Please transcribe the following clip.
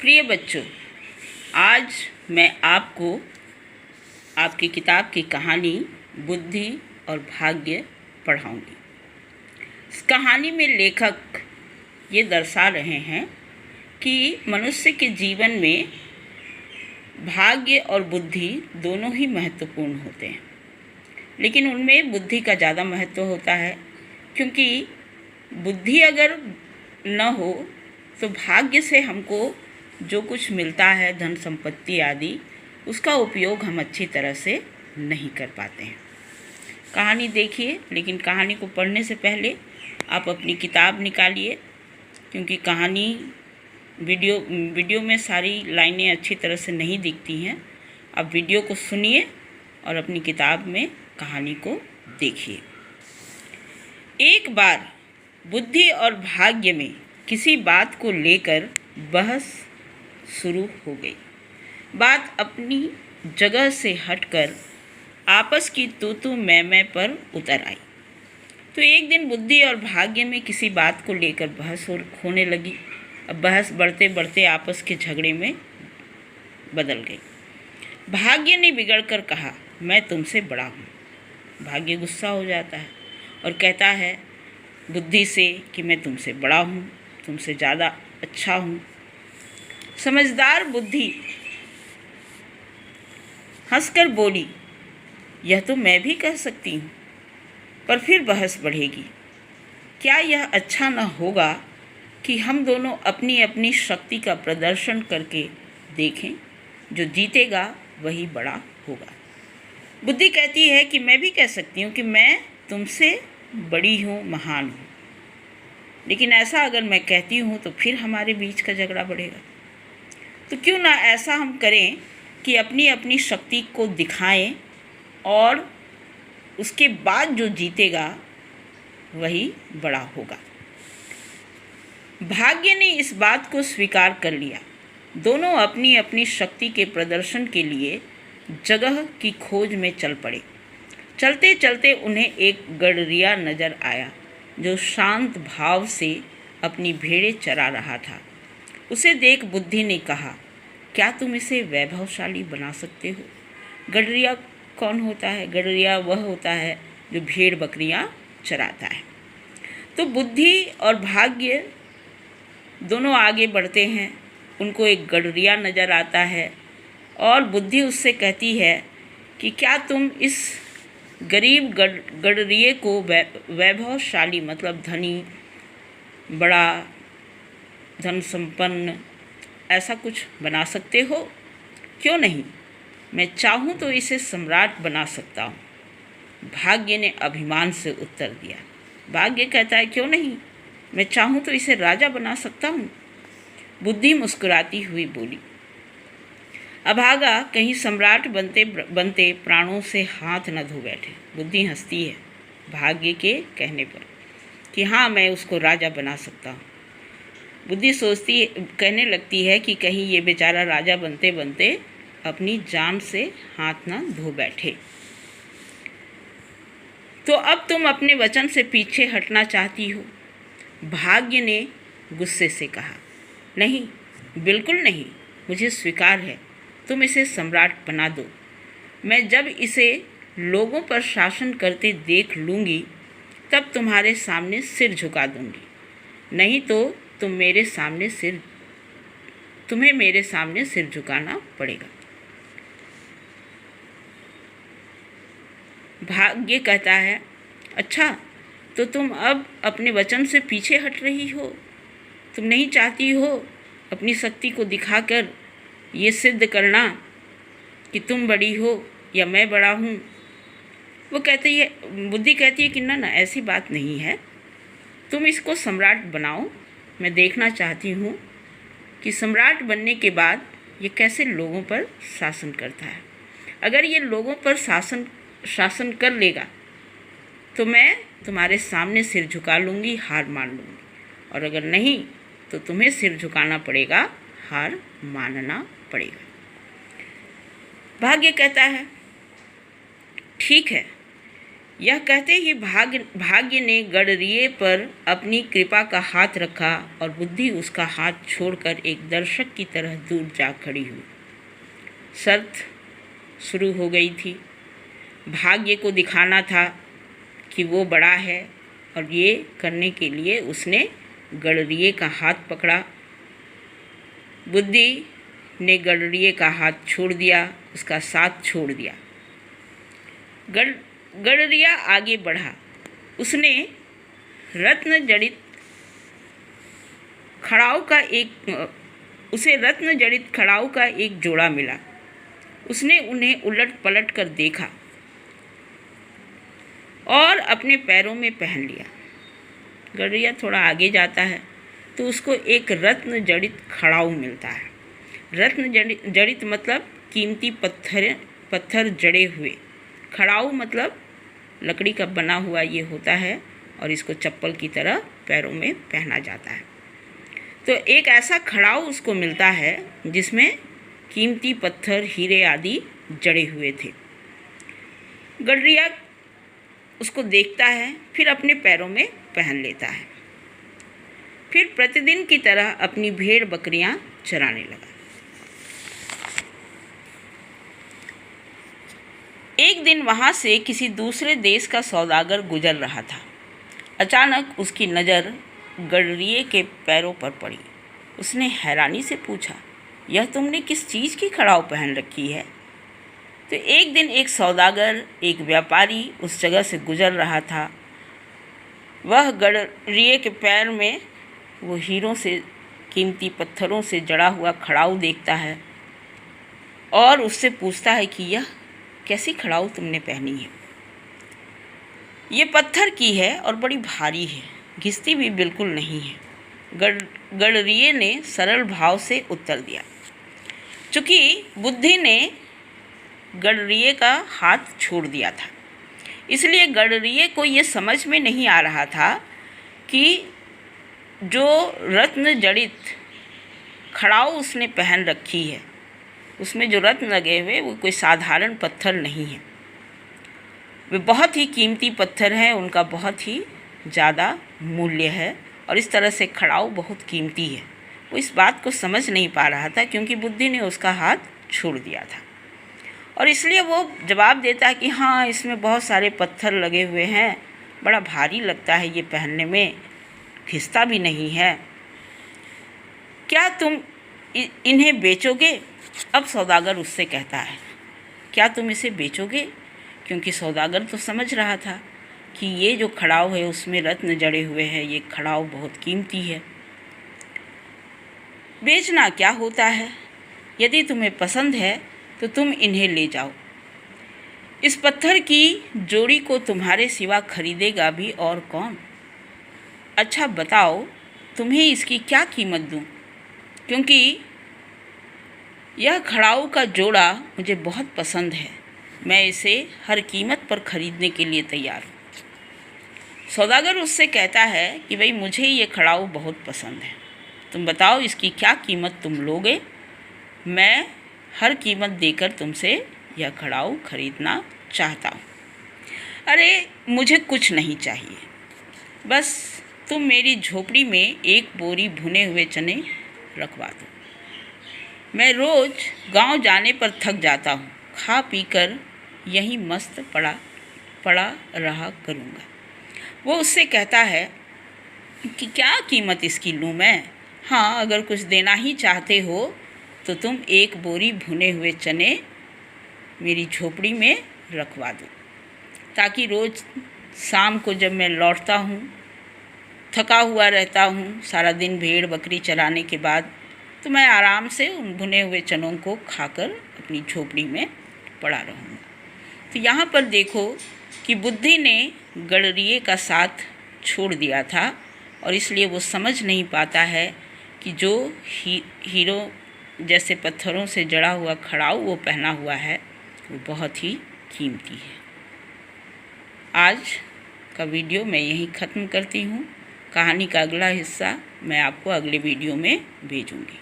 प्रिय बच्चों, आज मैं आपको आपकी किताब की कहानी बुद्धि और भाग्य पढ़ाऊंगी। इस कहानी में लेखक ये दर्शा रहे हैं कि मनुष्य के जीवन में भाग्य और बुद्धि दोनों ही महत्वपूर्ण होते हैं, लेकिन उनमें बुद्धि का ज़्यादा महत्व होता है, क्योंकि बुद्धि अगर न हो तो भाग्य से हमको जो कुछ मिलता है, धन संपत्ति आदि, उसका उपयोग हम अच्छी तरह से नहीं कर पाते हैं। कहानी देखिए, लेकिन कहानी को पढ़ने से पहले आप अपनी किताब निकालिए, क्योंकि कहानी वीडियो में सारी लाइनें अच्छी तरह से नहीं दिखती हैं। आप वीडियो को सुनिए और अपनी किताब में कहानी को देखिए। एक बार बुद्धि और भाग्य में किसी बात को लेकर बहस शुरू हो गई। बात अपनी जगह से हटकर आपस की तू मैं पर उतर आई। तो एक दिन बुद्धि और भाग्य में किसी बात को लेकर बहस होने लगी। अब बहस बढ़ते बढ़ते आपस के झगड़े में बदल गई। भाग्य ने बिगड़कर कहा, मैं तुमसे बड़ा हूँ। भाग्य गुस्सा हो जाता है और कहता है बुद्धि से कि मैं तुमसे बड़ा हूँ, तुमसे ज़्यादा अच्छा हूँ। समझदार बुद्धि हंसकर बोली, यह तो मैं भी कह सकती हूँ, पर फिर बहस बढ़ेगी। क्या यह अच्छा न होगा कि हम दोनों अपनी अपनी शक्ति का प्रदर्शन करके देखें? जो जीतेगा वही बड़ा होगा। बुद्धि कहती है कि मैं भी कह सकती हूँ कि मैं तुमसे बड़ी हूँ, महान हूँ, लेकिन ऐसा अगर मैं कहती हूँ तो फिर हमारे बीच का झगड़ा बढ़ेगा। तो क्यों ना ऐसा हम करें कि अपनी अपनी शक्ति को दिखाएं और उसके बाद जो जीतेगा वही बड़ा होगा। भाग्य ने इस बात को स्वीकार कर लिया। दोनों अपनी अपनी शक्ति के प्रदर्शन के लिए जगह की खोज में चल पड़े। चलते चलते उन्हें एक गडरिया नजर आया जो शांत भाव से अपनी भेड़ें चरा रहा था। उसे देख बुद्धि ने कहा, क्या तुम इसे वैभवशाली बना सकते हो? गडरिया कौन होता है? गडरिया वह होता है जो भेड़ बकरियां चराता है। तो बुद्धि और भाग्य दोनों आगे बढ़ते हैं। उनको एक गडरिया नज़र आता है और बुद्धि उससे कहती है कि क्या तुम इस गरीब गडरिये को वैभवशाली मतलब धनी, बड़ा, धन संपन्न, ऐसा कुछ बना सकते हो? क्यों नहीं, मैं चाहूँ तो इसे सम्राट बना सकता हूँ। भाग्य ने अभिमान से उत्तर दिया। भाग्य कहता है, क्यों नहीं, मैं चाहूँ तो इसे राजा बना सकता हूँ। बुद्धि मुस्कुराती हुई बोली, अभागा, कहीं सम्राट बनते बनते प्राणों से हाथ न धो बैठे। बुद्धि हंसती है भाग्य के कहने पर कि हाँ, मैं उसको राजा बना सकता हूँ। बुद्धि कहने लगती है कि कहीं ये बेचारा राजा बनते बनते अपनी जान से हाथ न धो बैठे। तो अब तुम अपने वचन से पीछे हटना चाहती हो? भाग्य ने गुस्से से कहा, नहीं, बिल्कुल नहीं, मुझे स्वीकार है, तुम इसे सम्राट बना दो। मैं जब इसे लोगों पर शासन करते देख लूँगी तब तुम्हारे सामने सिर झुका दूँगी, नहीं तो तुम्हें मेरे सामने सिर झुकाना पड़ेगा। भाग्य कहता है, अच्छा, तो तुम अब अपने वचन से पीछे हट रही हो? तुम नहीं चाहती हो अपनी शक्ति को दिखाकर ये सिद्ध करना कि तुम बड़ी हो या मैं बड़ा हूँ? बुद्धि कहती है कि ना, ऐसी बात नहीं है, तुम इसको सम्राट बनाओ। मैं देखना चाहती हूँ कि सम्राट बनने के बाद ये कैसे लोगों पर शासन करता है। अगर ये लोगों पर शासन कर लेगा तो मैं तुम्हारे सामने सिर झुका लूँगी, हार मान लूँगी, और अगर नहीं तो तुम्हें सिर झुकाना पड़ेगा, हार मानना पड़ेगा। भाग्य कहता है, ठीक है, यह कहते ही भाग्य ने गडरिये पर अपनी कृपा का हाथ रखा और बुद्धि उसका हाथ छोड़कर एक दर्शक की तरह दूर जा खड़ी हुई। शर्त शुरू हो गई थी। भाग्य को दिखाना था कि वो बड़ा है और ये करने के लिए उसने गडरिये का हाथ पकड़ा। बुद्धि ने गडरिये का हाथ छोड़ दिया, उसका साथ छोड़ दिया। गडरिया आगे बढ़ा। उसे रत्न जड़ित खड़ाऊ का एक जोड़ा मिला। उसने उन्हें उलट पलट कर देखा और अपने पैरों में पहन लिया। गडरिया थोड़ा आगे जाता है तो उसको एक रत्न जड़ित खड़ाऊ मिलता है। रत्न जड़ित मतलब कीमती पत्थर जड़े हुए। खड़ाऊ मतलब लकड़ी का बना हुआ ये होता है और इसको चप्पल की तरह पैरों में पहना जाता है। तो एक ऐसा खड़ाऊ उसको मिलता है जिसमें कीमती पत्थर, हीरे आदि जड़े हुए थे। गडरिया उसको देखता है, फिर अपने पैरों में पहन लेता है। फिर प्रतिदिन की तरह अपनी भेड़ बकरियां चराने लगा। एक दिन वहाँ से किसी दूसरे देश का सौदागर गुजर रहा था। अचानक उसकी नज़र गडरिये के पैरों पर पड़ी। उसने हैरानी से पूछा, यह तुमने किस चीज़ की खड़ाऊ पहन रखी है? तो एक दिन एक सौदागर, एक व्यापारी उस जगह से गुजर रहा था। वह गडरिये के पैर में वो हीरों से, कीमती पत्थरों से जड़ा हुआ खड़ाऊ देखता है और उससे पूछता है कि यह कैसी खड़ाऊ तुमने पहनी है? ये पत्थर की है और बड़ी भारी है, घिसती भी बिल्कुल नहीं है। गडरिये ने सरल भाव से उत्तर दिया। चूँकि बुद्धि ने गडरिये का हाथ छोड़ दिया था, इसलिए गडरिये को ये समझ में नहीं आ रहा था कि जो रत्न जड़ित खड़ाऊ उसने पहन रखी है, उसमें जो रत्न लगे हुए वो कोई साधारण पत्थर नहीं है। वे बहुत ही कीमती पत्थर हैं, उनका बहुत ही ज़्यादा मूल्य है और इस तरह से खड़ाऊ बहुत कीमती है। वो इस बात को समझ नहीं पा रहा था क्योंकि बुद्धि ने उसका हाथ छोड़ दिया था और इसलिए वो जवाब देता है कि हाँ, इसमें बहुत सारे पत्थर लगे हुए हैं, बड़ा भारी लगता है ये पहनने में, घिसता भी नहीं है। क्या तुम इन्हें बेचोगे? अब सौदागर उससे कहता है, क्या तुम इसे बेचोगे? क्योंकि सौदागर तो समझ रहा था कि ये जो खड़ाऊ है उसमें रत्न जड़े हुए हैं, ये खड़ाऊ बहुत कीमती है। बेचना क्या होता है? यदि तुम्हें पसंद है तो तुम इन्हें ले जाओ। इस पत्थर की जोड़ी को तुम्हारे सिवा खरीदेगा भी और कौन? अच्छा बताओ, तुम्हें इसकी क्या कीमत दूं? क्योंकि यह खड़ाऊ का जोड़ा मुझे बहुत पसंद है, मैं इसे हर कीमत पर खरीदने के लिए तैयार हूँ। सौदागर उससे कहता है कि भाई, मुझे ये खड़ाऊ बहुत पसंद है, तुम बताओ इसकी क्या कीमत तुम लोगे? मैं हर कीमत देकर तुमसे यह खड़ाऊ खरीदना चाहता हूँ। अरे, मुझे कुछ नहीं चाहिए, बस तुम मेरी झोपड़ी में एक बोरी भुने हुए चने रखवा दो। मैं रोज़ गांव जाने पर थक जाता हूँ, खा पी कर यहीं मस्त पड़ा रहा करूँगा। वो उससे कहता है कि क्या कीमत इसकी लूँ मैं? हाँ, अगर कुछ देना ही चाहते हो तो तुम एक बोरी भुने हुए चने मेरी झोपड़ी में रखवा दो, ताकि रोज़ शाम को जब मैं लौटता हूँ, थका हुआ रहता हूँ सारा दिन भेड़ बकरी चराने के बाद, तो मैं आराम से उन भुने हुए चनों को खाकर अपनी झोपड़ी में पड़ा रहूँगा। तो यहाँ पर देखो कि बुद्धि ने गडरिये का साथ छोड़ दिया था और इसलिए वो समझ नहीं पाता है कि जो हीरो जैसे पत्थरों से जड़ा हुआ खड़ाऊ वो पहना हुआ है वो बहुत ही कीमती है। आज का वीडियो मैं यहीं ख़त्म करती हूँ। कहानी का अगला हिस्सा मैं आपको अगले वीडियो में भेजूँगी।